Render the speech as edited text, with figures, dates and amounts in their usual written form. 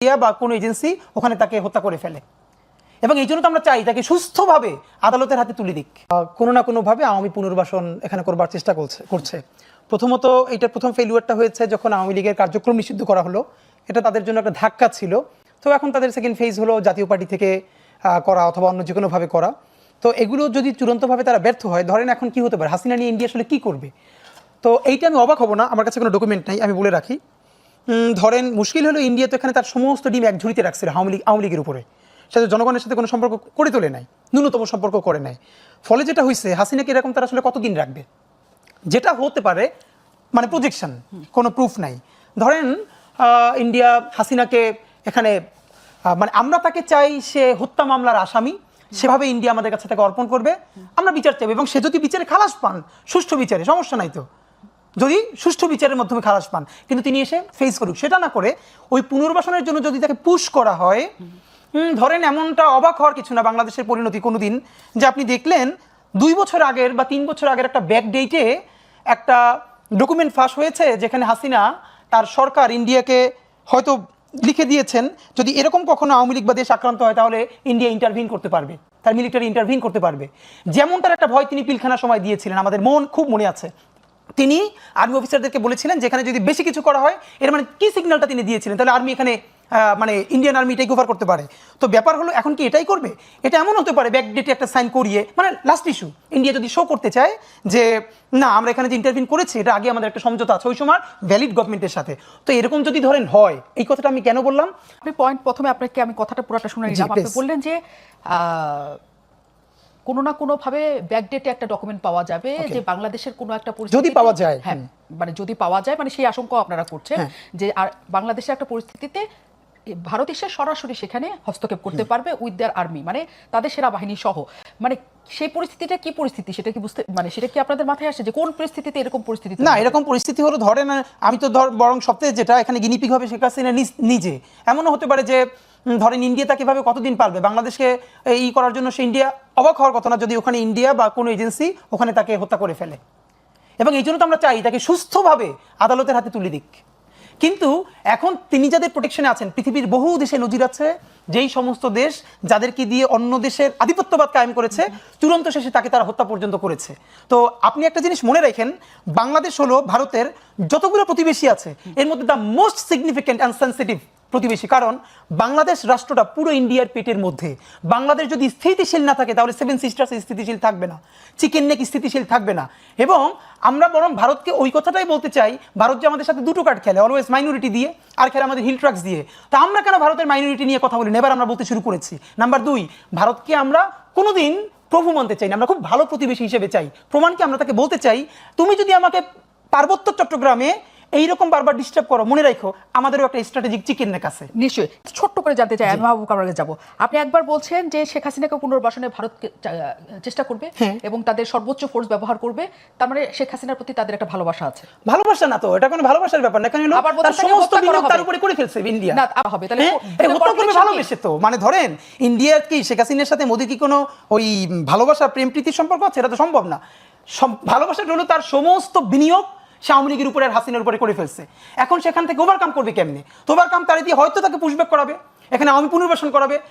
বা কোনো এজেন্সি ওখানে তাকে হত্যা করে ফেলে এবং এই জন্য তো আমরা চাই তাকে সুস্থভাবে আদালতের হাতে তুলে দিক। কোনো না কোনোভাবে আওয়ামী পুনর্বাসন এখানে করবার চেষ্টা করছে। প্রথমত এইটার প্রথম ফেলিউরটা হয়েছে যখন আওয়ামী লীগের কার্যক্রম নিষিদ্ধ করা হলো, এটা তাদের জন্য একটা ধাক্কা ছিল। তো এখন তাদের সেকেন্ড ফেজ হলো জাতীয় পার্টি থেকে করা অথবা অন্য যে কোনোভাবে করা। তো এগুলো যদি চূড়ান্তভাবে তারা ব্যর্থ হয়, ধরেন এখন কি হতে পারে, হাসিনা নিয়ে ইন্ডিয়া আসলে কী করবে? তো এইটা আমি অবাক হব না, আমার কাছে কোনো ডকুমেন্ট নাই, আমি বলে রাখি। ধরেন মুশকিল হলো ইন্ডিয়া তো এখানে তার সমস্ত ডিম এক ঝুড়িতে রাখছিল আওয়ামী লীগের উপরে, সাথে জনগণের সাথে কোনো সম্পর্ক করে তোলে নাই, ন্যূনতম সম্পর্ক করে নাই। ফলে যেটা হয়েছে, হাসিনাকে এরকম তারা আসলে কতদিন রাখবে? যেটা হতে পারে মানে প্রজেকশন, কোনো প্রুফ নাই। ধরেন ইন্ডিয়া হাসিনাকে এখানে মানে আমরা তাকে চাই সে হত্যা মামলার আসামি, সেভাবে ইন্ডিয়া আমাদের কাছে তাকে অর্পণ করবে, আমরা বিচার চাইব এবং সে যদি বিচারে খালাস পান, সুষ্ঠু বিচারে, সমস্যা নাই তো, যদি সুষ্ঠু বিচারের মাধ্যমে খালাস পান, কিন্তু তিনি এসে ফেস করুক। সেটা না করে ওই পুনর্বাসনের জন্য যদি তাকে পুশ করা হয়, ধরেন এমনটা অবাক হওয়ার কিছু না বাংলাদেশের পরিণতি কোনোদিন, যে আপনি দেখলেন 2 বছর আগের বা 3 বছর আগের একটা ব্যাক ডেটে একটা ডকুমেন্ট ফাঁস হয়েছে যেখানে হাসিনা তার সরকার ইন্ডিয়াকে হয়তো লিখে দিয়েছেন যদি এরকম কখনো আওয়ামী লীগ বা দেশ আক্রান্ত হয় তাহলে ইন্ডিয়া ইন্টারভিন করতে পারবে, তার মিলিটারি ইন্টারভিন করতে পারবে। যেমন তার একটা ভয় তিনি পিলখানার সময় দিয়েছিলেন, আমাদের খুব মনে আছে। তিনি আর্মি অফিসারদেরকে বলেছিলেন যেখানে যদি বেশি কিছু করা হয়, এর মানে কি সিগন্যালটা তিনি দিয়েছিলেন, তাহলে আর্মি এখানে মানে ইন্ডিয়ান আর্মি টেক ওভার করতে পারে। তো ব্যাপার হলো এখন কি এটাই করবে? এটা এমন হতে পারে ব্যাকডেটে একটা সাইন করিয়ে, মানে লাস্ট ইস্যু ইন্ডিয়া যদি শো করতে চায় যে না আমরা এখানে যে ইন্টারভিন করেছি এটা আগে আমাদের একটা সমঝোতা আছে ওই সময় ভ্যালিড গভর্নমেন্টের সাথে। তো এরকম যদি ধরেন হয়, এই কথাটা আমি কেন বললাম, আপনি পয়েন্ট প্রথমে আপনাকে আমি কথাটা পুরোটা শুনে নিলাম। আপনি বললেন যে কোনো না কোনো ভাবে ব্যাকডেটে একটা ডকুমেন্ট পাওয়া যাবে যে বাংলাদেশের কোনো একটা পরিস্থিতি যদি পাওয়া যায়, হ্যাঁ মানে যদি পাওয়া যায়, মানে সেই আশঙ্কা আপনারা করছেন যে আর বাংলাদেশের একটা পরিস্থিতিতে ভারত এসে সরাসরি সেখানে হস্তক্ষেপ করতে পারবে উইথ দেয়ার আর্মি, মানে তাদের সেনাবাহিনী সহ। মানে সেই পরিস্থিতিটা কি পরিস্থিতি সেটা কি বুঝতে, মানে সেটা কি আপনাদের মাথায় আসে যে কোন পরিস্থিতিতে এরকম পরিস্থিতি? না, এরকম পরিস্থিতি হলো ধরেন আমি তো বরং সবথেকে যেটা এখানে গিনিপিগ হবে শেখ হাসিনা নিজে। এমনও হতে পারে যে ধরেন ইন্ডিয়া তাকে এভাবে কতদিন পারবে বাংলাদেশকে এই করার জন্য, সে ইন্ডিয়া অবাক হওয়ার কথা না যদি ওখানে ইন্ডিয়া বা কোনো এজেন্সি ওখানে তাকে হত্যা করে ফেলে এবং এই জন্য তো আমরা চাই তাকে সুস্থভাবে আদালতের হাতে তুলে দিক। কিন্তু এখন তিনি যাদের প্রোটেকশনে আছেন, পৃথিবীর বহু দেশে নজির আছে যেই সমস্ত দেশ যাদেরকে দিয়ে অন্য দেশের আধিপত্যবাদ কায়েম করেছে, চূড়ান্ত শেষে তাকে তারা হত্যা পর্যন্ত করেছে। তো আপনি একটা জিনিস মনে রাখেন, বাংলাদেশ হলো ভারতের যতগুলো প্রতিবেশী আছে এর মধ্যে the most significant and sensitive প্রতিবেশী, কারণ বাংলাদেশ রাষ্ট্রটা পুরো ইন্ডিয়ার পেটের মধ্যে। বাংলাদেশ যদি স্থিতিশীল না থাকে তাহলে 7 সিস্টার্স স্থিতিশীল থাকবে না, চিকেন নেক স্থিতিশীল থাকবে না। এবং আমরা বরং ভারতকে ওই কথাটাই বলতে চাই, ভারত যে আমাদের সাথে দুটো কার্ড খেলে, অলওয়েজ মাইনরিটি দিয়ে আর খেলে আমাদের হিল ট্রাক্স দিয়ে। তো আমরা কেন ভারতের মাইনরিটি নিয়ে কথা বলি, এবার আমরা বলতে শুরু করেছি। নাম্বার 2, ভারতকে আমরা কোনোদিন প্রভু মানতে চাই না, আমরা খুব ভালো প্রতিবেশী হিসেবে চাই। প্রমাণকে আমরা তাকে বলতে চাই তুমি যদি আমাকে পার্বত্য চট্টগ্রামে এইরকম বারবার ডিস্টার্ব করো, মনে রাখো আমাদেরও একটা স্ট্র্যাটেজিক চিকেন নেক আছে। নিশ্চয়ই। ছোট্ট করে জানতে চাই, আমি মাহবুব কামরাকে যাব। আপনি একবার বলছেন যে শেখ হাসিনাকে পুনর্বাসনে ভারত চেষ্টা করবে এবং তাদের সর্বোচ্চ ফোর্স ব্যবহার করবে, তার মানে শেখ হাসিনার প্রতি তাদের একটা ভালোবাসা আছে। ভালোবাসা না তো, এটা কোনো ভালোবাসার ব্যাপার না, কারণ তার সমস্ত বিনিয়োগ তার উপরে করে ফেলছে ইন্ডিয়া। না হবে তাহলে হত্যা করবে ভালোবেসে তো, মানে ধরেন ইন্ডিয়ার কি শেখ হাসিনার সাথে মোদি কি কোনো ওই ভালোবাসা প্রেম প্রীতির সম্পর্ক আছে? এটা তো সম্ভব না। ভালোবাসাটা হলো তার সমস্ত বিনিয়োগ সে আওয়ামী লীগের উপরে আর হাসিনার উপরে করে ফেলছে। এখন সেখান থেকে ওভারকাম করবে কেমনে? তো ওভারকাম তারা দিয়ে হয়তো তাকে পুশব্যাক করাবে, এখানে আওয়ামী পুনর্বাসন করাবে,